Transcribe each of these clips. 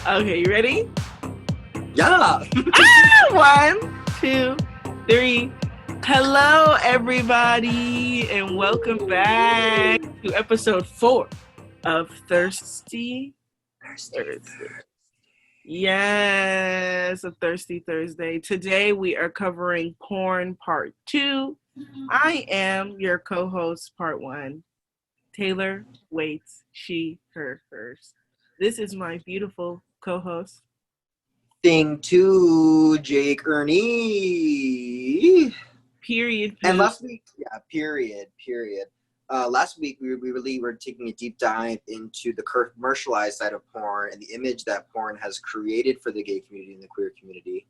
Okay, you ready? Yeah. One, two, three. Hello, everybody, and welcome back to episode 4 of Thirsty Thursday. Yes, a Thirsty Thursday. Today we are covering porn part 2. I am your co-host part 1, Taylor Waits, she, her, hers. This is my beautiful co-host. Thing two, Jake Ernie. Period. And last week, period. Last week, we really were taking a deep dive into the commercialized side of porn and the image that porn has created for the gay community and the queer community.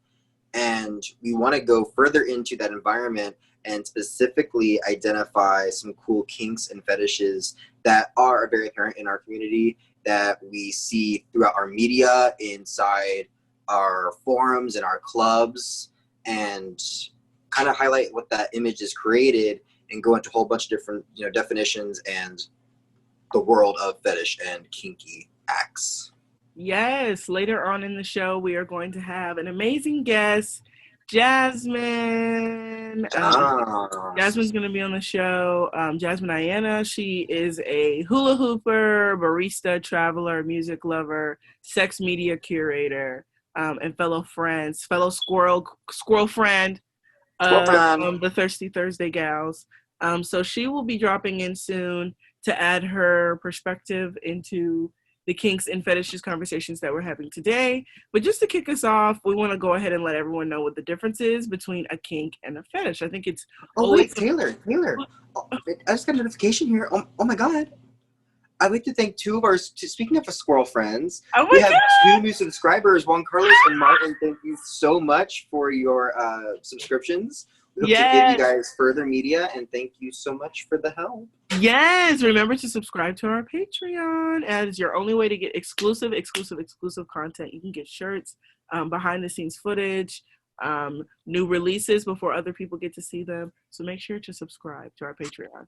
And we want to go further into that environment and specifically identify some cool kinks and fetishes that are very apparent in our community, that we see throughout our media, inside our forums and our clubs, and kind of highlight what that image is created and go into a whole bunch of different definitions and the world of fetish and kinky acts. Yes, later on in the show, we are going to have an amazing guest, Jasmine. Jasmine's going to be on the show. Jasmine Ayana, she is a hula hooper, barista, traveler, music lover, sex media curator, and fellow squirrel friend of the Thirsty Thursday gals. So she will be dropping in soon to add her perspective into the kinks and fetishes conversations that we're having today. But just to kick us off, we want to go ahead and let everyone know what the difference is between a kink and a fetish. I think it's Taylor. Oh, I just got a notification here. Oh my God. I'd like to thank two of our, speaking of squirrel friends, we have 2 new subscribers, Juan Carlos and Martin. Thank you so much for your subscriptions. We hope to give you guys further media, and thank you so much for the help. Yes, remember to subscribe to our Patreon. As your only way to get exclusive content. You can get shirts, behind the scenes footage, new releases before other people get to see them. So make sure to subscribe to our Patreon.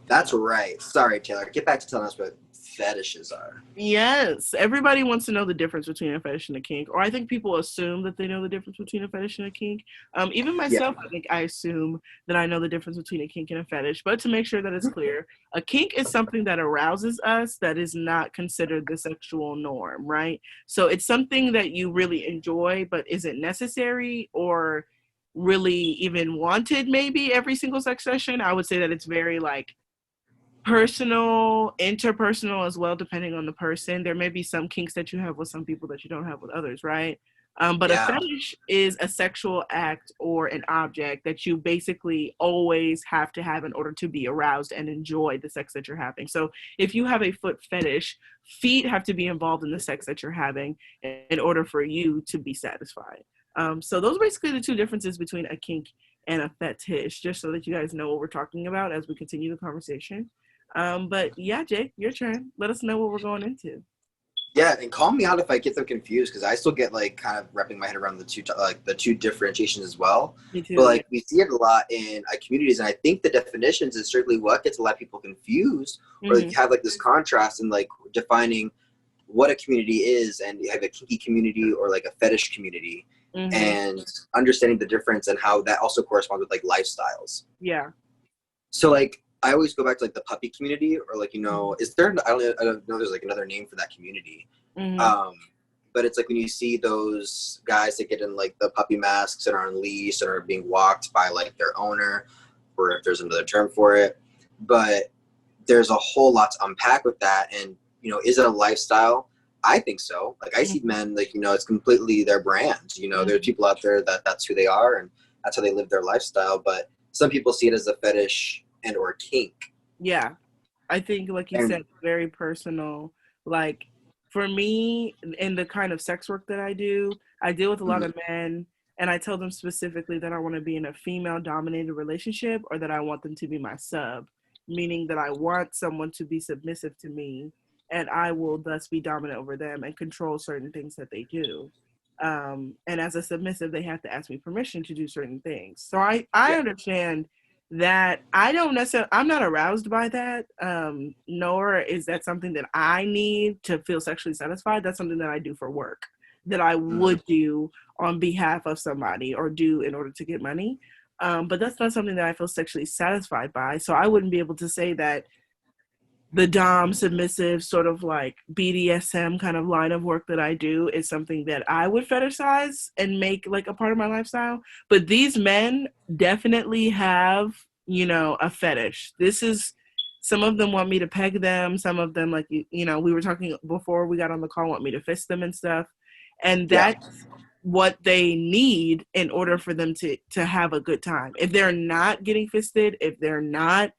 That's right. Sorry, Taylor. Get back to telling us what fetishes are. Yes. Everybody wants to know the difference between a fetish and a kink. Or I think people assume that they know the difference between a fetish and a kink. Even myself, I think I assume that I know the difference between a kink and a fetish. But to make sure that it's clear, a kink is something that arouses us that is not considered the sexual norm, right? So it's something that you really enjoy but isn't necessary or really even wanted maybe every single sex session. I would say that it's very personal, interpersonal as well, depending on the person. There may be some kinks that you have with some people that you don't have with others, right? But a fetish is a sexual act or an object that you basically always have to have in order to be aroused and enjoy the sex that you're having. So if you have a foot fetish, feet have to be involved in the sex that you're having in order for you to be satisfied. So those are basically the 2 differences between a kink and a fetish, just so that you guys know what we're talking about as we continue the conversation. But yeah, Jake, your turn. Let us know what we're going into. Yeah, and call me out if I get them confused, because I still get kind of wrapping my head around the two differentiations as well. Me too. But we see it a lot in communities, and I think the definitions is certainly what gets a lot of people confused, or have this contrast in defining what a community is, and you have a kinky community or a fetish community, and understanding the difference and how that also corresponds with lifestyles. Yeah. So I always go back to the puppy community, or is there? I don't know. There's another name for that community. But it's when you see those guys that get in the puppy masks and are on leash and are being walked by their owner, or if there's another term for it. But there's a whole lot to unpack with that. And is it a lifestyle? I think so. I see men it's completely their brand. There's people out there that's who they are and that's how they live their lifestyle. But some people see it as a fetish and or kink. Yeah, I think you said, very personal. For me, in the kind of sex work that I deal with a lot of men, and I tell them specifically that I want to be in a female dominated relationship, or that I want them to be my sub, meaning that I want someone to be submissive to me and I will thus be dominant over them and control certain things that they do. And as a submissive, they have to ask me permission to do certain things. So I understand that I don't necessarily, I'm not aroused by that, nor is that something that I need to feel sexually satisfied. That's something that I do for work, that I Mm. would do on behalf of somebody or do in order to get money. But that's not something that I feel sexually satisfied by. So I wouldn't be able to say that the dom submissive sort of like BDSM kind of line of work that I do is something that I would fetishize and make like a part of my lifestyle. But these men definitely have, you know, a fetish. This is, some of them want me to peg them. Some of them, like, you know, we were talking before we got on the call, want me to fist them and stuff. And Yeah. that's what they need in order for them to have a good time. If they're not getting fisted, if they're not,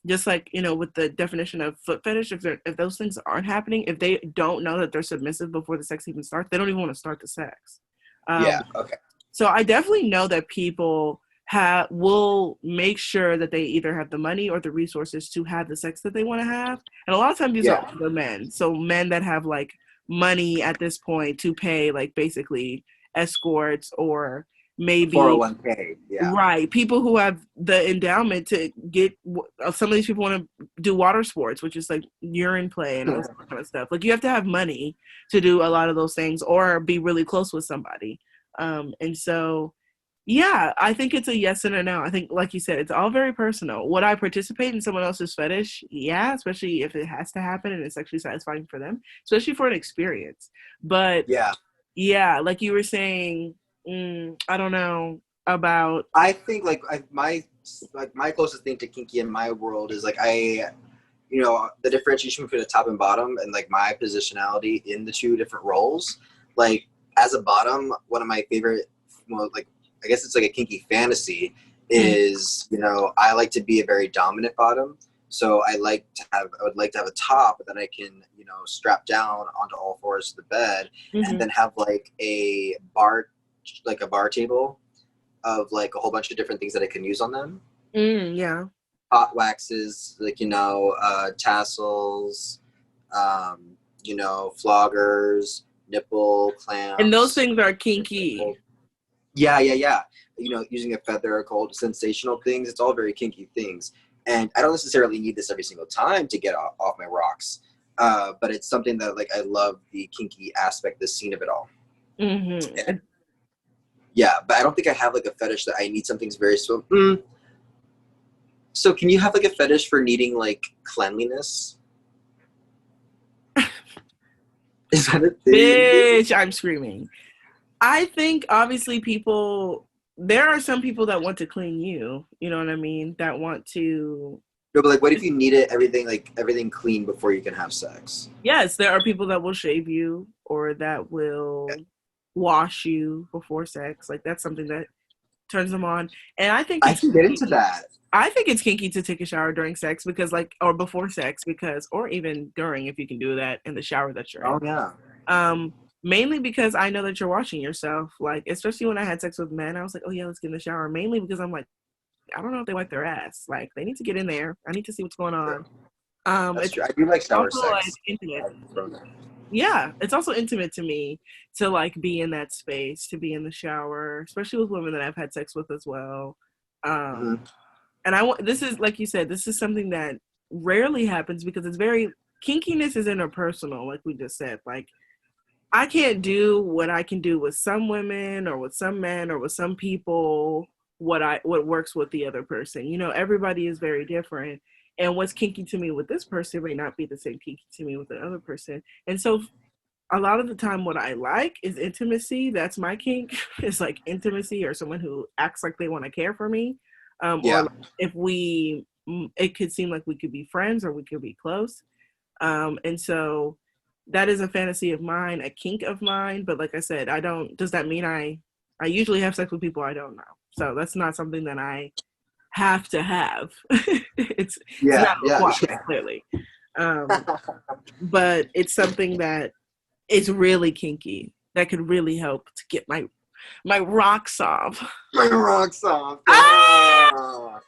just like, you know, with the definition of foot fetish, if those things aren't happening, if they don't know that they're submissive before the sex even starts, they don't even want to start the sex. Yeah. Okay. So I definitely know that people will make sure that they either have the money or the resources to have the sex that they want to have. And a lot of times these are older men. So men that have like money at this point to pay like basically escorts or maybe 401k. Yeah. right, people who have the endowment to get, some of these people want to do water sports, which is like urine play and all this kind of stuff. Like you have to have money to do a lot of those things or be really close with somebody. And so yeah, I think it's a yes and a no. I think, like you said, it's all very personal. Would I participate in someone else's fetish? Yeah, especially if it has to happen and it's actually satisfying for them, especially for an experience. But yeah, like you were saying, I don't know about. I think my closest thing to kinky in my world is like you know, the differentiation between the top and bottom and like my positionality in the two different roles. Like as a bottom, one of my favorite, well, like I guess it's like a kinky fantasy is, you know, I like to be a very dominant bottom. So I would like to have a top that I can, you know, strap down onto all fours of the bed and then have like a bar table of like a whole bunch of different things that I can use on them. Yeah. Hot waxes, like, you know, tassels, you know, floggers, nipple clamps. And those things are kinky. Yeah. You know, using a feather called sensational things. It's all very kinky things. And I don't necessarily need this every single time to get off my rocks. But it's something that like I love the kinky aspect, the scene of it all. And, yeah, but I don't think I have like a fetish that I need something's very so. So can you have like a fetish for needing like cleanliness? Is that a thing? Bitch, I'm screaming. I think obviously there are some people that want to clean you. You know what I mean? That want to. No, but like, what if you need everything clean before you can have sex? Yes, there are people that will shave you or that will wash you before sex. Like that's something that turns them on. And I think I can get into that. I think it's kinky to take a shower during sex because or before sex or even during, if you can do that in the shower that you're in. Oh yeah. Mainly because I know that you're washing yourself. Like, especially when I had sex with men, I was like, oh yeah, let's get in the shower. Mainly because I'm like, I don't know if they wipe their ass. Like, they need to get in there. I need to see what's going on. That's true. I do like shower sex. Like, intimate. Yeah, it's also intimate to me to like be in that space, to be in the shower, especially with women that I've had sex with as well. And this is, like you said, this is something that rarely happens because it's very, kinkiness is interpersonal, like we just said. Like, I can't do what I can do with some women or with some men or with some people, what works with the other person. You know, everybody is very different. And what's kinky to me with this person may not be the same kinky to me with the other person. And so a lot of the time what I like is intimacy. That's my kink. It's like intimacy or someone who acts like they want to care for me. Or if it could seem like we could be friends or we could be close. And so that is a fantasy of mine, a kink of mine. But like I said, does that mean I usually have sex with people I don't know. So that's not something that I have to have. It's not required, clearly. But it's something that is really kinky that could really help to get my rocks off. My rocks off. Ah!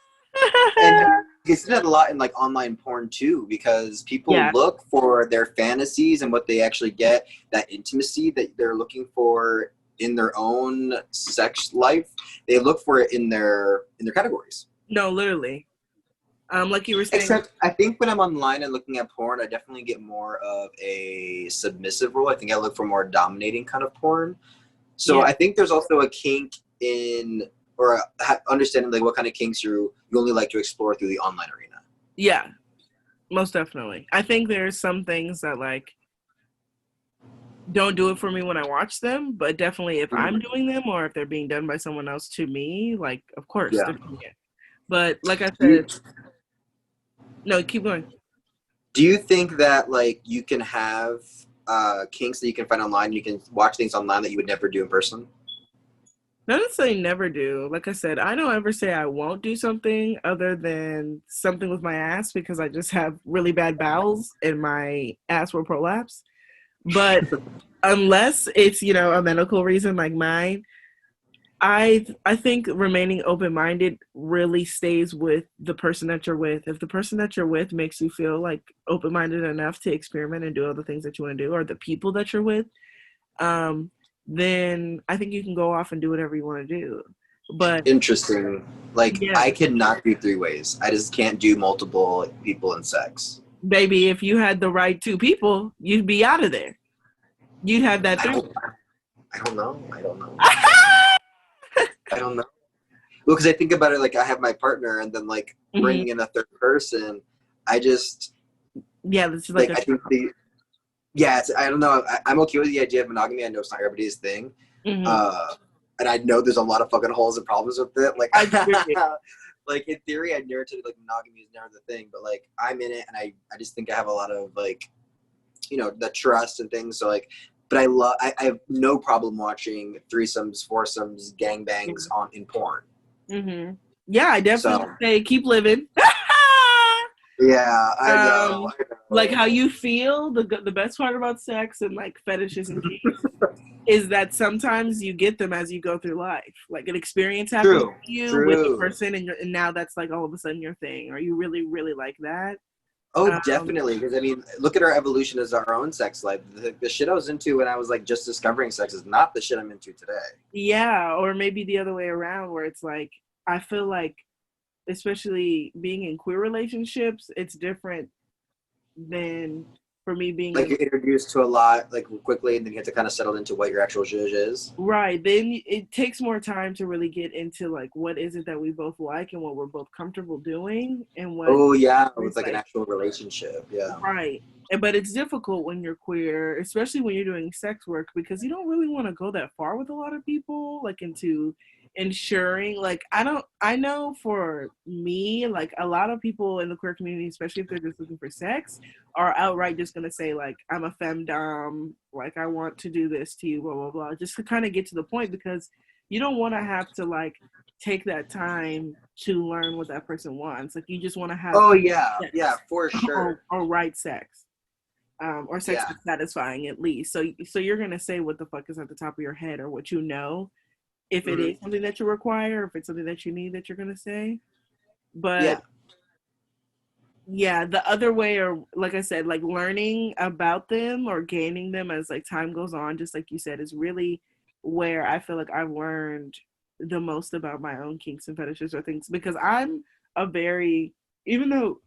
And you see that a lot in like online porn too, because people look for their fantasies and what they actually get, that intimacy that they're looking for in their own sex life, they look for it in their categories. No, literally. Like you were saying. Except I think when I'm online and looking at porn, I definitely get more of a submissive role. I think I look for more dominating kind of porn. So I think there's also a kink in, or understanding like what kind of kinks you only like to explore through the online arena. Yeah, most definitely. I think there's some things that like don't do it for me when I watch them, but definitely if I'm doing them or if they're being done by someone else to me, like of course they're doing it. But like I said, no, keep going. Do you think that like you can have kinks that you can find online, you can watch things online that you would never do in person? Not necessarily never do. Like I said, I don't ever say I won't do something other than something with my ass because I just have really bad bowels and my ass will prolapse. But unless it's, you know, a medical reason like mine, I think remaining open minded really stays with the person that you're with. If the person that you're with makes you feel like open minded enough to experiment and do all the things that you want to do, or the people that you're with, then I think you can go off and do whatever you want to do. But Interesting. Like yeah, I cannot do three ways. I just can't do multiple people in sex. baby, if you had the right two people, you'd be out of there. You'd have that three. I don't know. I don't know. I don't know. Well, because I think about it, like I have my partner, and then like bringing in a third person, I just this is like I think I don't know. I'm okay with the idea of monogamy. I know it's not everybody's thing, and I know there's a lot of fucking holes and problems with it. Like, like in theory, I narrated like monogamy is never the thing, but like I'm in it, and I just think I have a lot of like, you know, the trust and things. So like, but I have no problem watching threesomes, foursomes, gangbangs in porn. Yeah, I definitely say keep living. Yeah, I know. Like how you feel, the best part about sex and like fetishes and kinks is that sometimes you get them as you go through life. Like an experience happens to you with a person, and now that's like all of a sudden your thing, or you really, really like that. Oh, definitely. Because I mean, look at our evolution as our own sex life. The shit I was into when I was like just discovering sex is not the shit I'm into today. Yeah, or maybe the other way around, where it's like I feel like, especially being in queer relationships, it's different than for me being like you're introduced to a lot like quickly, and then you have to kind of settle into what your actual zhuzh is. Right. Then it takes more time to really get into like what is it that we both like and what we're both comfortable doing and what. Oh yeah, it's like an actual relationship. Yeah. Right. But it's difficult when you're queer, especially when you're doing sex work, because you don't really want to go that far with a lot of people, like into ensuring like I know for me, like a lot of people in the queer community, especially if they're just looking for sex, are outright just gonna say like I'm a femdom, like I want to do this to you, blah blah blah, just to kind of get to the point, because you don't want to have to like take that time to learn what that person wants. Like you just want to have yeah, for sure, or right sex. Or sex that's satisfying at least. So you're gonna say what the fuck is at the top of your head or what you know, if it is something that you require, if it's something that you need, that you're gonna say. But the other way, or like I said, like learning about them or gaining them as like time goes on, just like you said, is really where I feel like I've learned the most about my own kinks and fetishes or things, because even though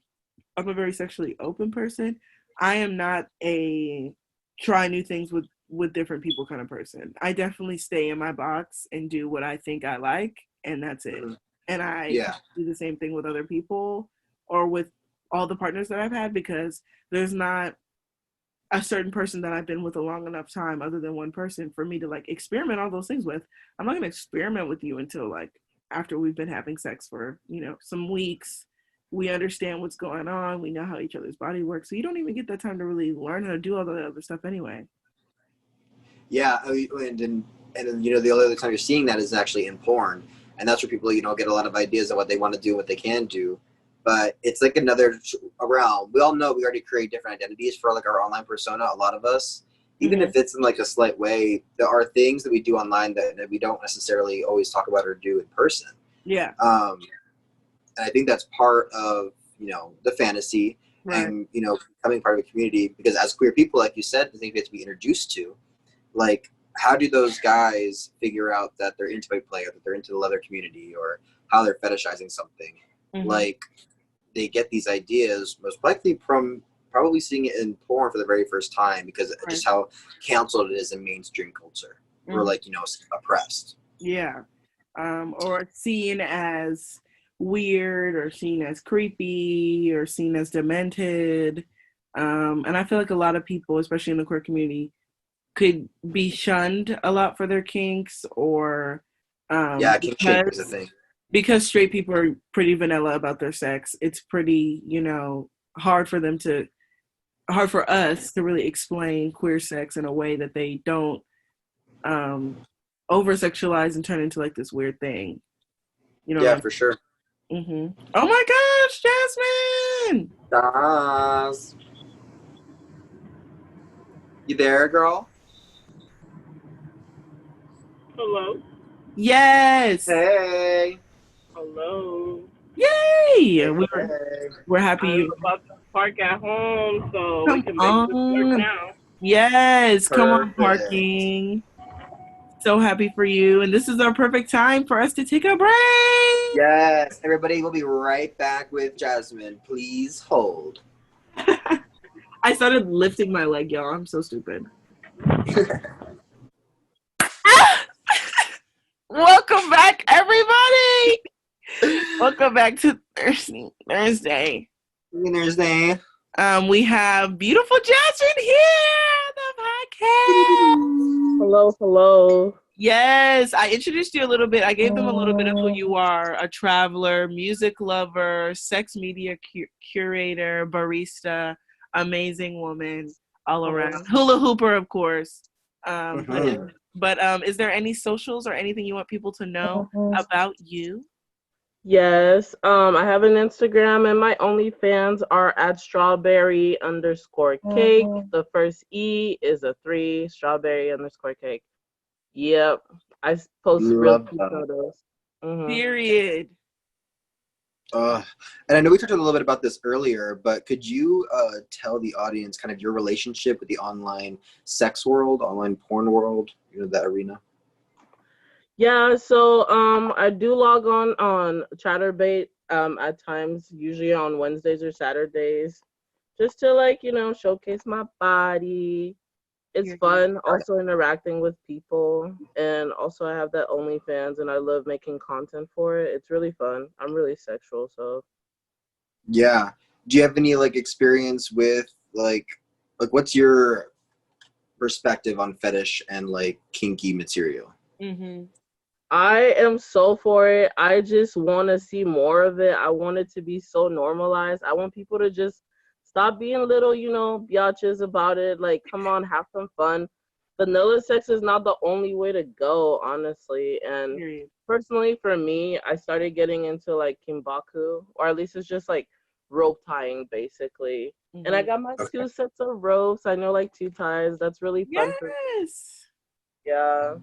I'm a very sexually open person, I am not a try new things with different people kind of person. I definitely stay in my box and do what I think I like, and that's it. And I do the same thing with other people or with all the partners that I've had, because there's not a certain person that I've been with a long enough time other than one person for me to like experiment all those things with. I'm not going to experiment with you until like after we've been having sex for, you know, some weeks. We understand what's going on. We know how each other's body works. So you don't even get that time to really learn how to do all the other stuff anyway. Yeah, and then you know the only other time you're seeing that is actually in porn, and that's where people, you know, get a lot of ideas of what they want to do, what they can do. But it's like another realm. We all know we already create different identities for like our online persona. A lot of us, even if it's in like a slight way, there are things that we do online that we don't necessarily always talk about or do in person. Yeah. And I think that's part of, you know, the fantasy and, you know, becoming part of a community, because as queer people, like you said, the things we have to be introduced to, like how do those guys figure out that they're into play, or that they're into the leather community, or how they're fetishizing something? Mm-hmm. Like, they get these ideas most likely from probably seeing it in porn for the very first time, because just how canceled it is in mainstream culture. We're like, oppressed. Yeah. Or seen as weird, or seen as creepy, or seen as demented. And I feel like a lot of people, especially in the queer community, could be shunned a lot for their kinks, or Kink shame is a thing. Because straight people are pretty vanilla about their sex. It's pretty, hard for us to really explain queer sex in a way that they don't over sexualize and turn into like this weird thing. For sure. Mm-hmm. Oh my gosh, Jasmine! Das. You there, girl? Hello. Yes. Hey. Hello. Yay! Hey. We're happy I'm you about to park at home, so come we can on. make this work now. Yes, Perfect. come on, parking. So happy for you, and this is our perfect time for us to take a break. Yes, everybody, we'll be right back with Jasmine. Please hold. I started lifting my leg, y'all. I'm so stupid. Welcome back, everybody. Welcome back to Thursday. Thursday. We have beautiful Jasmine here on the podcast. Hello. Yes, I introduced you a little bit. I gave them a little bit of who you are: a traveler, music lover, sex media curator, barista, amazing woman all around, hula hooper, of course. But is there any socials or anything you want people to know about you? Yes. I have an Instagram, and my OnlyFans are at strawberry_cake. The first E is a 3, strawberry_cake. Yep. I post real cute photos. Period. And I know we talked a little bit about this earlier, but could you tell the audience kind of your relationship with the online sex world, online porn world, that arena? Yeah, so I do log on Chatterbait at times, usually on Wednesdays or Saturdays, just to showcase my body. It's fun also interacting with people, and also I have that OnlyFans, and I love making content for it. It's really fun. I'm really sexual, so. Yeah. Do you have any experience with what's your perspective on fetish and kinky material? I am so for it. I just want to see more of it. I want it to be so normalized. I want people to just stop being little, biatches about it. Like, come on, have some fun. Vanilla sex is not the only way to go, honestly. And personally, for me, I started getting into kimbaku, or at least it's just rope tying, basically. And I got my 2 sets of ropes. I know 2 ties. That's really fun for me. Yeah.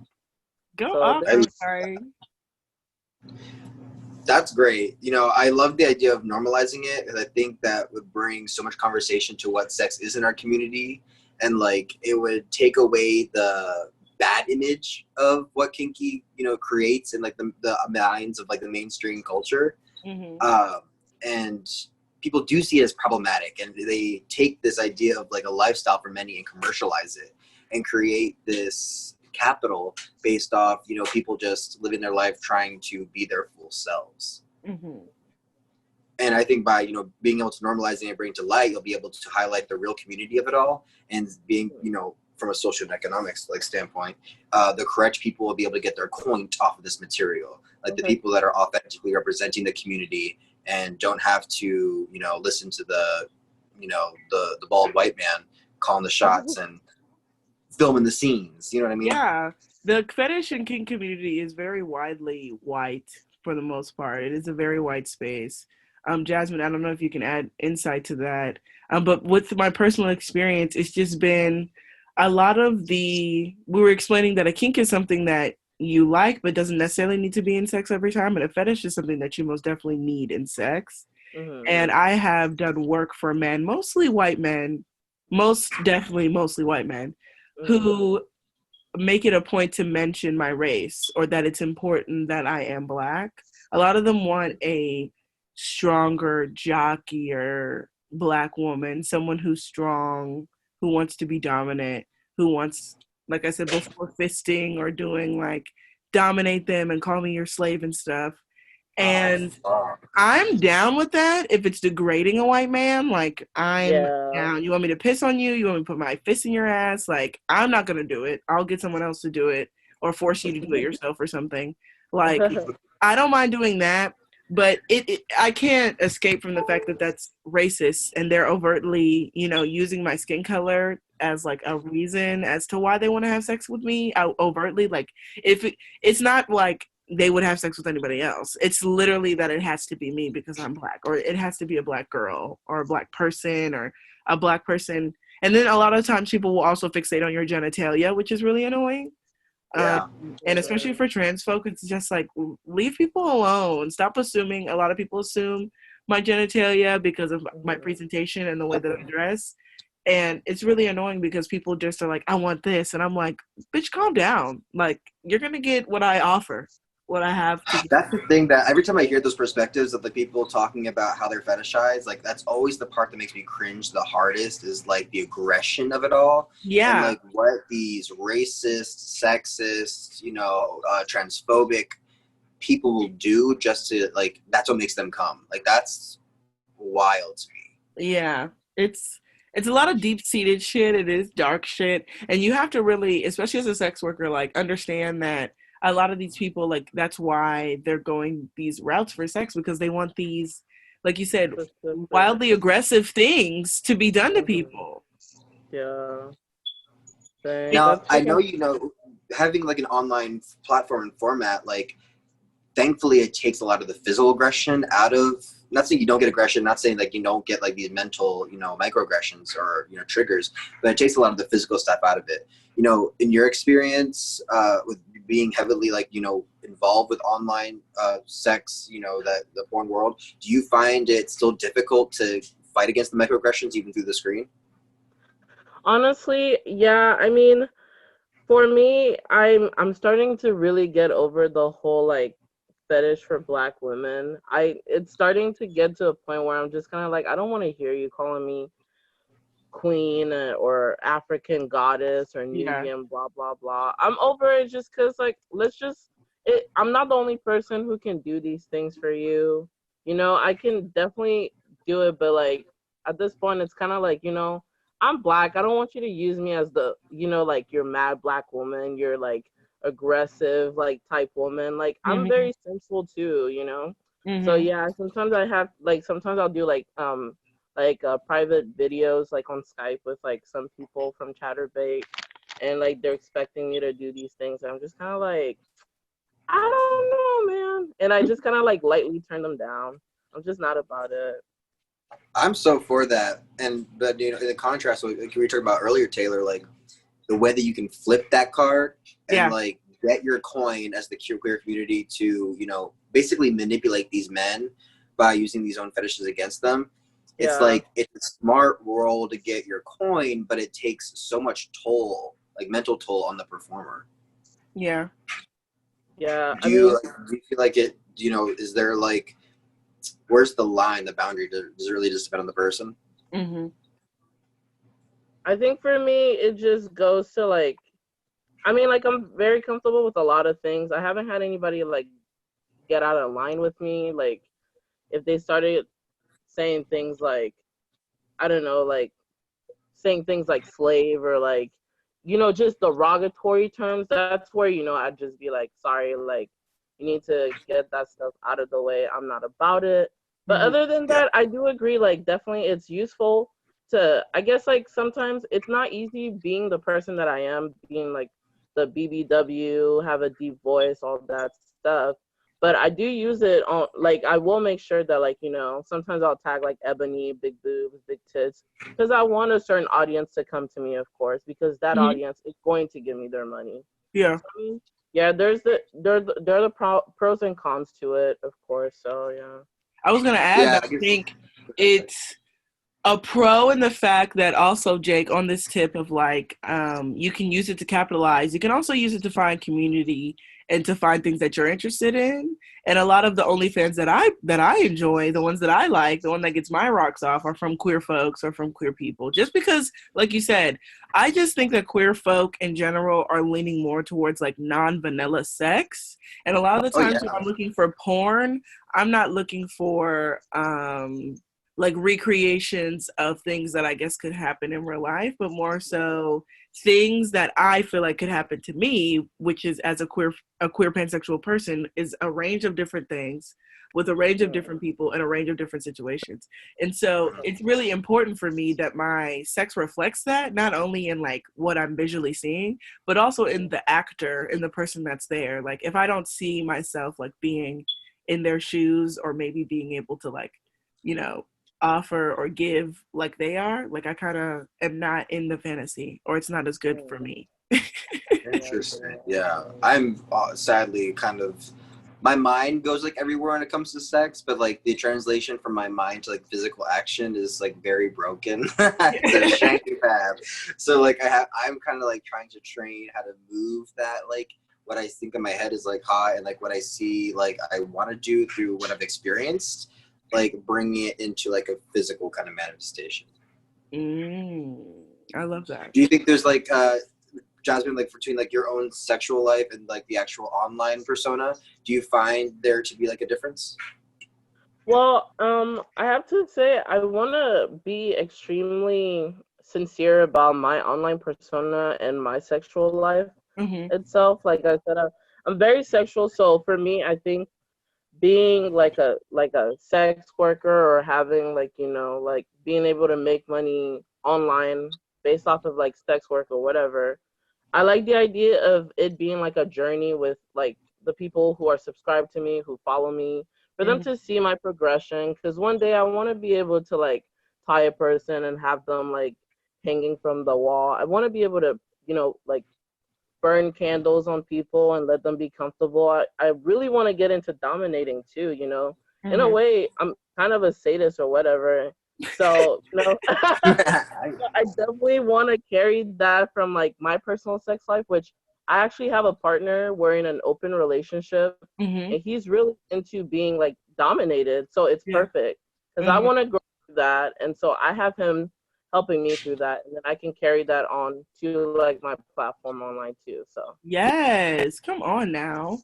Go off. Sorry. That's great. I love the idea of normalizing it, because I think that would bring so much conversation to what sex is in our community, and it would take away the bad image of what kinky creates in the minds of the mainstream culture. And people do see it as problematic, and they take this idea of a lifestyle for many and commercialize it and create this capital based off people just living their life trying to be their full selves. And I think by being able to normalize it and bring it to light, you'll be able to highlight the real community of it all, and being from a social and economics standpoint, the correct people will be able to get their coin off of this material, the people that are authentically representing the community and don't have to listen to the bald white man calling the shots and filming the scenes. You know what I mean? Yeah. The fetish and kink community is very widely white for the most part. It is a very white space. Jasmine, I don't know if you can add insight to that. But with my personal experience, it's just been a lot of we were explaining that a kink is something that you like, but doesn't necessarily need to be in sex every time. And a fetish is something that you most definitely need in sex. And I have done work for men, mostly white men, mostly white men, who make it a point to mention my race or that it's important that I am Black. A lot of them want a stronger, jockier Black woman, someone who's strong, who wants to be dominant, who wants, like I said before, fisting or doing like dominate them and call me your slave and stuff. And I'm down with that if it's degrading a white man. Like, I'm Yeah. down. You want me to piss on you? You want me to put my fist in your ass? Like, I'm not going to do it. I'll get someone else to do it or force you to do it yourself or something. Like, I don't mind doing that, but I can't escape from the fact that that's racist and they're overtly, using my skin color as like a reason as to why they want to have sex with me overtly. Like, it's not like they would have sex with anybody else. It's literally that it has to be me because I'm Black, or it has to be a Black girl or a Black person or a Black person. And then a lot of times people will also fixate on your genitalia, which is really annoying. Yeah. And especially for trans folk, it's just like, leave people alone. Stop assuming. A lot of people assume my genitalia because of my presentation and the way that I dress. And it's really annoying because people just are like, I want this. And I'm like, bitch, calm down. Like, you're going to get what I offer, what I have to give. That's the thing that every time I hear those perspectives of the people talking about how they're fetishized, like that's always the part that makes me cringe the hardest is like the aggression of it all. Yeah. And like what these racist, sexist, transphobic people will do just to like, that's what makes them come. Like that's wild to me. Yeah. It's a lot of deep-seated shit. It is dark shit. And you have to really, especially as a sex worker, like understand that a lot of these people, like, that's why they're going these routes for sex, because they want these, like you said, wildly aggressive things to be done to people. Yeah. Now, I know, having like an online platform and format, like, thankfully it takes a lot of the physical aggression out of, not saying you don't get aggression, not saying like you don't get like these mental, microaggressions or, triggers, but it takes a lot of the physical stuff out of it. In your experience with being heavily like, involved with online sex, the porn world, do you find it still difficult to fight against the microaggressions even through the screen? Honestly, yeah. I mean, for me, I'm starting to really get over the whole like fetish for Black women. It's starting to get to a point where I'm just kind of like, I don't want to hear you calling me queen or African goddess or Nubian, blah blah blah. I'm over it just because like I'm not the only person who can do these things for you. I can definitely do it, but like at this point it's kind of like, I'm Black. I don't want you to use me as the, like you're mad Black woman, you're like aggressive like type woman. Like I'm very sensual too, So yeah, sometimes I'll do like private videos like on Skype with like some people from Chatterbait, and like they're expecting me to do these things, and I'm just kind of like, I don't know, man, and I just kind of like lightly turn them down. I'm just not about it. I'm so for that, but in the contrast, like we were talking about earlier, Taylor, like the way that you can flip that card and like get your coin as the queer community to, basically manipulate these men by using these own fetishes against them. It's like, it's a smart role to get your coin, but it takes so much toll, like mental toll on the performer. Yeah. Do you feel like it, is there like, where's the line, the boundary? Does it really just depend on the person? I think for me, it just goes to like, I mean, like I'm very comfortable with a lot of things. I haven't had anybody like get out of line with me. Like if they started saying things like, I don't know, like saying things like slave or like, just derogatory terms, that's where, I'd just be like, sorry, like you need to get that stuff out of the way. I'm not about it. But other than that, I do agree, like definitely it's useful to, I guess like sometimes it's not easy being the person that I am, being like the BBW, have a deep voice, all that stuff. But I do use it on, like, I will make sure that, like, sometimes I'll tag, like, ebony, big boobs, big tits, because I want a certain audience to come to me, of course, because that audience is going to give me their money. Yeah. So, yeah, there are the pros and cons to it, of course, so, yeah. I was going to add that I think it's A pro in the fact that also, Jake, on this tip of like, you can use it to capitalize. You can also use it to find community and to find things that you're interested in. And a lot of the OnlyFans that I enjoy, the ones that I like, the one that gets my rocks off, are from queer folks or from queer people. Just because, like you said, I just think that queer folk in general are leaning more towards like non-vanilla sex. And a lot of the Oh times yeah. when I'm looking for porn, I'm not looking for like recreations of things that I guess could happen in real life, but more so things that I feel like could happen to me, which is as a queer pansexual person, is a range of different things with a range of different people in a range of different situations. And so it's really important for me that my sex reflects that, not only in like what I'm visually seeing, but also in the actor, in the person that's there. Like if I don't see myself like being in their shoes, or maybe being able to like, you know, offer or give like they are, like I kind of am not in the fantasy, or it's not as good for me. Interesting. Yeah, I'm sadly kind of, my mind goes like everywhere when it comes to sex, but like the translation from my mind to like physical action is like very broken. It's a shanky pad. So like I'm kind of like trying to train how to move that, like what I think in my head is like hot, and like what I see like I want to do through what I've experienced, like bringing it into like a physical kind of manifestation. I love that. Do you think there's like Jasmine, like between like your own sexual life and like the actual online persona, do you find there to be like a difference? Well, I have to say I want to be extremely sincere about my online persona and my sexual life Mm-hmm. itself. Like I said, I'm very sexual, so for me, I think being like a sex worker, or having like, like being able to make money online based off of like sex work or whatever, I like the idea of it being like a journey with like the people who are subscribed to me, who follow me, for them Mm-hmm. to see my progression. Because one day I want to be able to like tie a person and have them like hanging from the wall. I want to be able to, like burn candles on people and let them be comfortable. I really want to get into dominating too, In a Mm-hmm. way, I'm kind of a sadist or whatever. So, I definitely want to carry that from like my personal sex life, which I actually have a partner. We're in an open relationship, Mm-hmm. and he's really into being like dominated. So it's Yeah. perfect because I Mm-hmm. want to grow through that, and so I have him helping me through that, and then I can carry that on to like my platform online too. So Yes, come on now.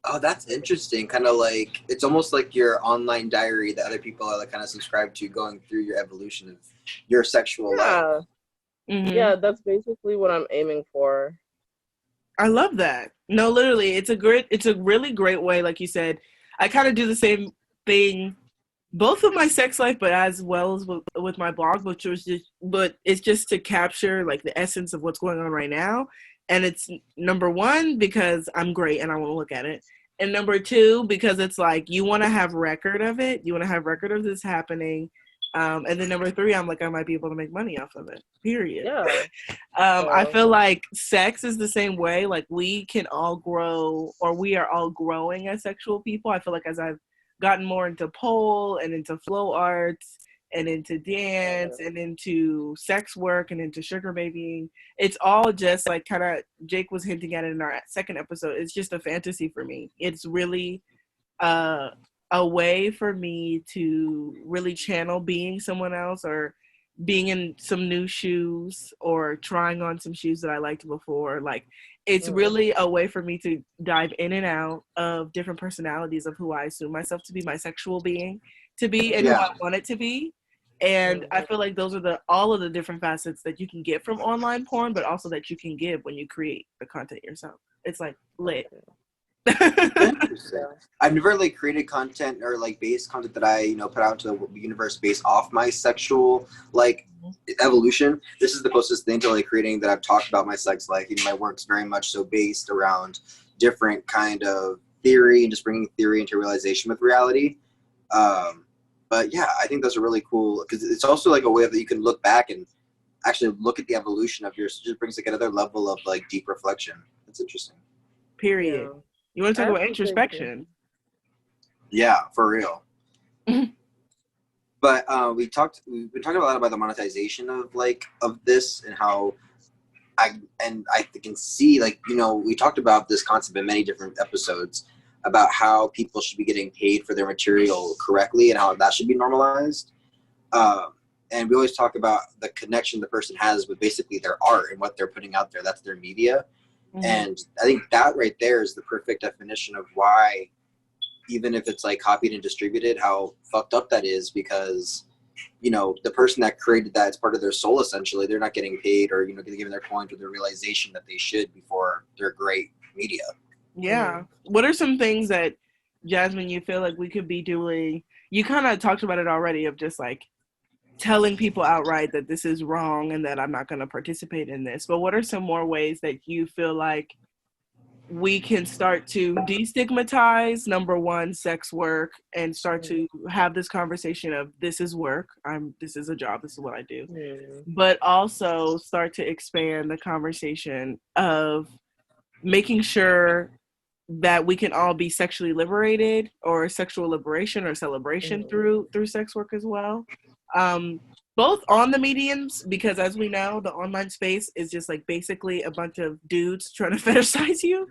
Oh, that's interesting. Kind of like it's almost like your online diary that other people are like kind of subscribed to, going through your evolution of your sexual life. yeah, Mm-hmm. yeah, that's basically what I'm aiming for. I love that. No, literally, it's a really great way. Like you said, I kind of do the same thing, both with my sex life, but as well as with my blog, but it's just to capture like the essence of what's going on right now. And it's number one, because I'm great and I want to look at it. And number two, because it's like, you want to have record of it. You want to have record of this happening. And then number three, I'm like, I might be able to make money off of it, period. Yeah. I feel like sex is the same way. Like we can all grow, or we are all growing as sexual people. I feel like as I've gotten more into pole and into flow arts and into dance and into sex work and into sugar babying, it's all just like kind of, Jake was hinting at it in our second episode, it's just a fantasy for me. It's really a way for me to really channel being someone else, or being in some new shoes, or trying on some shoes that I liked before. Like it's really a way for me to dive in and out of different personalities of who I assume myself to be, my sexual being to be, and who I want it to be. And I feel like those are all of the different facets that you can get from online porn, but also that you can give when you create the content yourself. It's like lit. Interesting. I've never like created content or like based content that I put out to the universe based off my sexual like evolution. This is the closest thing to like creating that I've talked about my sex life. My work's very much so based around different kind of theory and just bringing theory into realization with reality. But yeah, I think those are really cool because it's also like a way that you can look back and actually look at the evolution of yours. It just brings like another level of like deep reflection. That's interesting. Period. Yeah. You want to talk about introspection? Yeah, for real. But we've been talking a lot about the monetization of this and how I can see, like, you know, we talked about this concept in many different episodes about how people should be getting paid for their material correctly and how that should be normalized. And we always talk about the connection the person has with basically their art and what they're putting out there. That's their media. Mm-hmm. And I think that right there is the perfect definition of why, even if it's like copied and distributed, how fucked up that is, because, you know, the person that created that, it's part of their soul, essentially. They're not getting paid or, you know, given their coins with the realization that they should before they're great media. Yeah. What are some things that, Jasmine, you feel like we could be doing? You kind of talked about it already, of just like telling people outright that this is wrong and that I'm not going to participate in this. But what are some more ways that you feel like we can start to destigmatize, number one, sex work, and start to have this conversation of this is work, this is a job, this is what I do, but also start to expand the conversation of making sure that we can all be sexually liberated, or sexual liberation or celebration through sex work as well. Both on the mediums, because as we know, the online space is just like basically a bunch of dudes trying to fetishize you.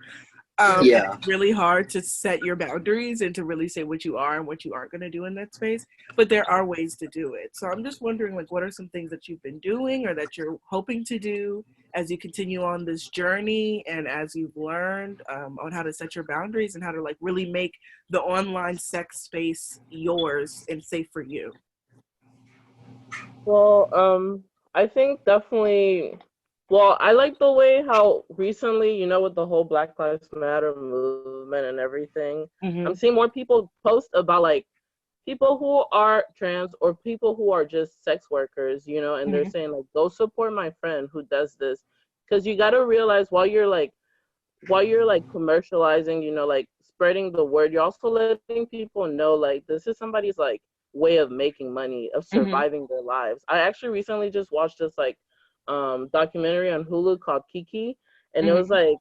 It's really hard to set your boundaries and to really say what you are and what you aren't going to do in that space. But there are ways to do it. So I'm just wondering, like, what are some things that you've been doing or that you're hoping to do as you continue on this journey, and as you've learned on how to set your boundaries and how to like really make the online sex space yours and safe for you? Well, I think definitely. Well, I like the way how recently, you know, with the whole Black Lives Matter movement and everything, I'm seeing more people post about like people who are trans or people who are just sex workers, you know, and they're saying like, go support my friend who does this, because you got to realize while you're commercializing, you know, like spreading the word, you're also letting people know like this is somebody's like way of making money, of surviving their lives. I actually recently just watched this like documentary on Hulu called Kiki, and it was like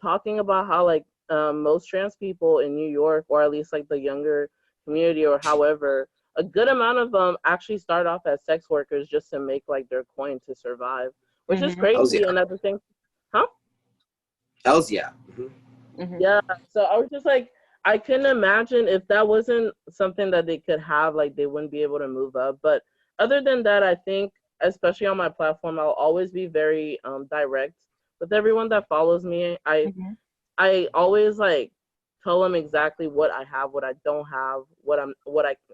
talking about how like most trans people in New York, or at least like the younger community or however, a good amount of them actually start off as sex workers just to make like their coin to survive, which is crazy. And at the same, Hells yeah. Yeah, so I was just like, I couldn't imagine if that wasn't something that they could have, like they wouldn't be able to move up. But other than that, I think, especially on my platform, I'll always be very direct with everyone that follows me. I always like tell them exactly what I have, what I don't have,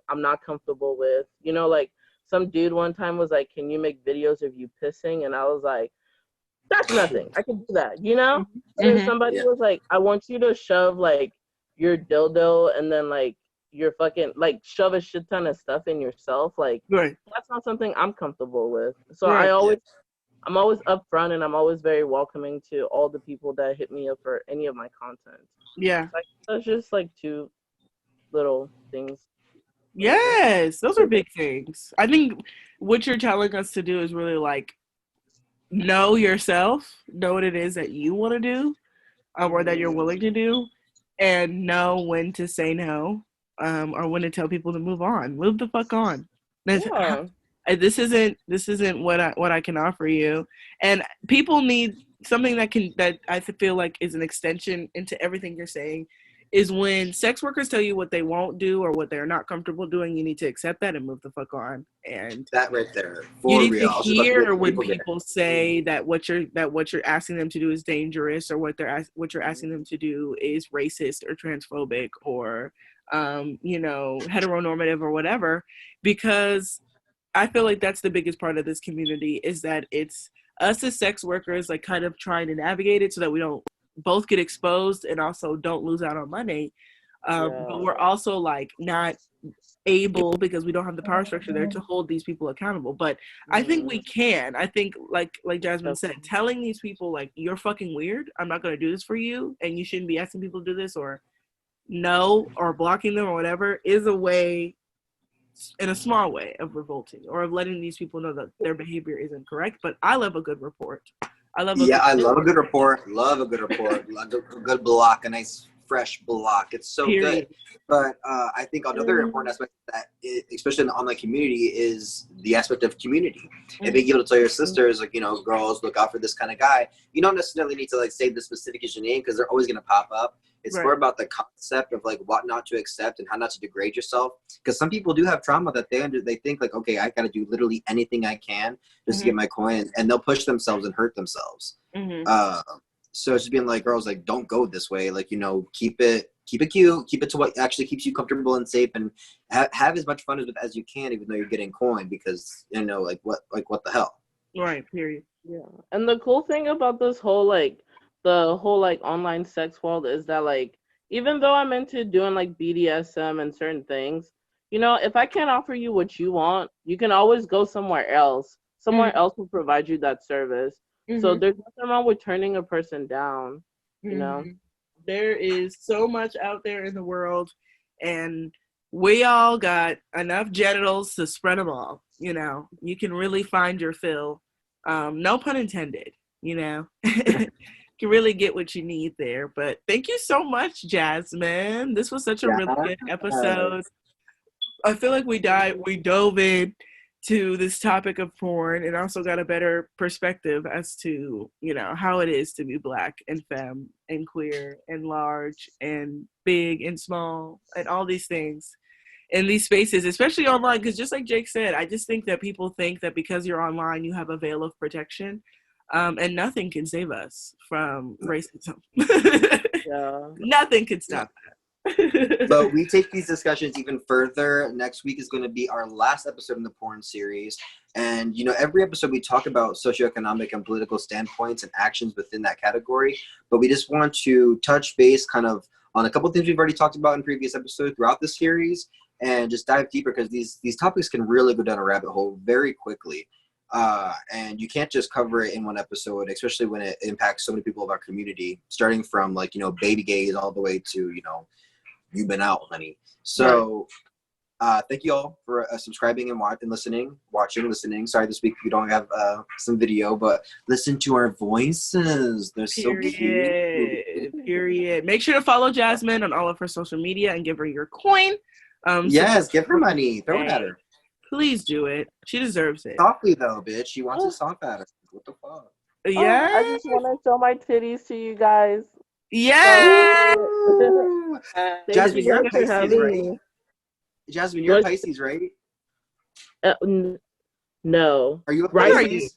I'm not comfortable with. You know, like some dude one time was like, "Can you make videos of you pissing?" And I was like, "That's nothing. I can do that." You know. And then somebody was like, "I want you to shove like your dildo and then like you're fucking like shove a shit ton of stuff in yourself, like that's not something I'm comfortable with." So I'm always upfront, and I'm always very welcoming to all the people that hit me up for any of my content. Like, that's just like two little things. Yes, those are big things. I think what you're telling us to do is really like know yourself, know what it is that you want to do, or that you're willing to do, and know when to say no, or when to tell people to move on. Move the fuck on. This isn't what I can offer you. And people need something that I feel like is an extension into everything you're saying, is when sex workers tell you what they won't do or what they're not comfortable doing, you need to accept that and move the fuck on. And that right there, you need to hear when people say that what you're asking them to do is dangerous, or what you're asking them to do is racist or transphobic or you know, heteronormative or whatever, because I feel like that's the biggest part of this community, is that it's us as sex workers like kind of trying to navigate it so that we don't both get exposed and also don't lose out on money. But we're also like not able, because we don't have the power structure there to hold these people accountable. But I think we can. I think like Jasmine said, telling these people like, you're fucking weird, I'm not going to do this for you, and you shouldn't be asking people to do this, or no, or blocking them or whatever, is a way, in a small way, of revolting or of letting these people know that their behavior isn't correct. But I love a good report. I love a good report. Love a good report. Love a good block, a nice fresh block. It's so Period. good. But I think another important aspect of that, especially in the online community, is the aspect of community. And being able to tell your sisters, like, you know, girls, look out for this kind of guy. You don't necessarily need to like say the specific is your name, because they're always going to pop up. It's more about the concept of like what not to accept and how not to degrade yourself. Because some people do have trauma that they think like, okay, I got to do literally anything I can just to get my coin, and they'll push themselves and hurt themselves. So it's just being like, girls, like, don't go this way. Like, you know, keep it cute, keep it to what actually keeps you comfortable and safe, and have as much fun as you can, even though you're getting coin, because, you know, like what the hell. Right. Period. Yeah. And the cool thing about this whole like the whole like online sex world is that like, even though I'm into doing like BDSM and certain things, you know, if I can't offer you what you want, you can always go somewhere else. Somewhere else will provide you that service. So there's nothing wrong with turning a person down, you know? There is so much out there in the world, and we all got enough genitals to spread them all. You know, you can really find your fill. No pun intended, you know. You can really get what you need there. But thank you so much, Jasmine. This was such a really good episode. I feel like we dove in to this topic of porn, and also got a better perspective as to, you know, how it is to be Black and femme and queer and large and big and small and all these things in these spaces, especially online. Because just like Jake said, I just think that people think that because you're online, you have a veil of protection, and nothing can save us from racism. Nothing can stop that. But we take these discussions even further. Next week is going to be our last episode in the porn series, and you know, every episode we talk about socioeconomic and political standpoints and actions within that category, but we just want to touch base kind of on a couple of things we've already talked about in previous episodes throughout the series, and just dive deeper, because these topics can really go down a rabbit hole very quickly, and you can't just cover it in one episode, especially when it impacts so many people of our community, starting from like, you know, baby gays all the way to, you know, you've been out, honey. So thank you all for subscribing and watching. Sorry, this week we don't have some video, but listen to our voices. They're so cute. Period. Make sure to follow Jasmine on all of her social media and give her your coin. Yes, give her money. Throw it at her. Please do it. She deserves it. Softly though, bitch. She wants it soft at her. What the fuck? Yeah. I just want to show my titties to you guys. Yeah. Jasmine, you're a Pisces, right? Jasmine, you're a Pisces, right? No. Are you a Pisces?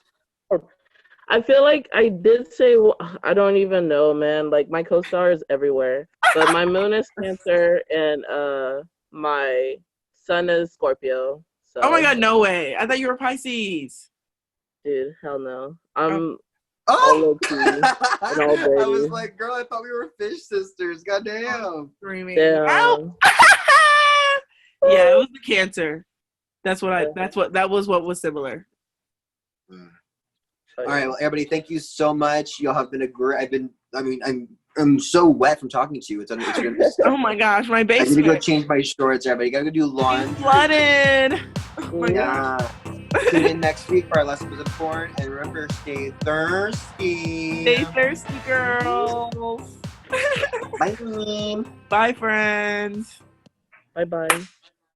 I feel like I did say, I don't even know, man. Like, my co-star is everywhere. But my moon is Cancer, and my sun is Scorpio. So. Oh my God, no way. I thought you were Pisces. Dude, hell no. I'm Oh! I was like, girl, I thought we were fish sisters. Goddamn. Screaming. Ow! Yeah, it was the Cancer. That was what was similar. All right, well, everybody, thank you so much. Y'all have been a great. I'm so wet from talking to you. It's oh my gosh, my basement. I need to go change my shorts. Everybody, gotta go do laundry. Flooded. Oh my God. Tune in next week for our last episode of porn, and remember, stay thirsty. Stay thirsty, girls. Bye. Bye, friends. Bye.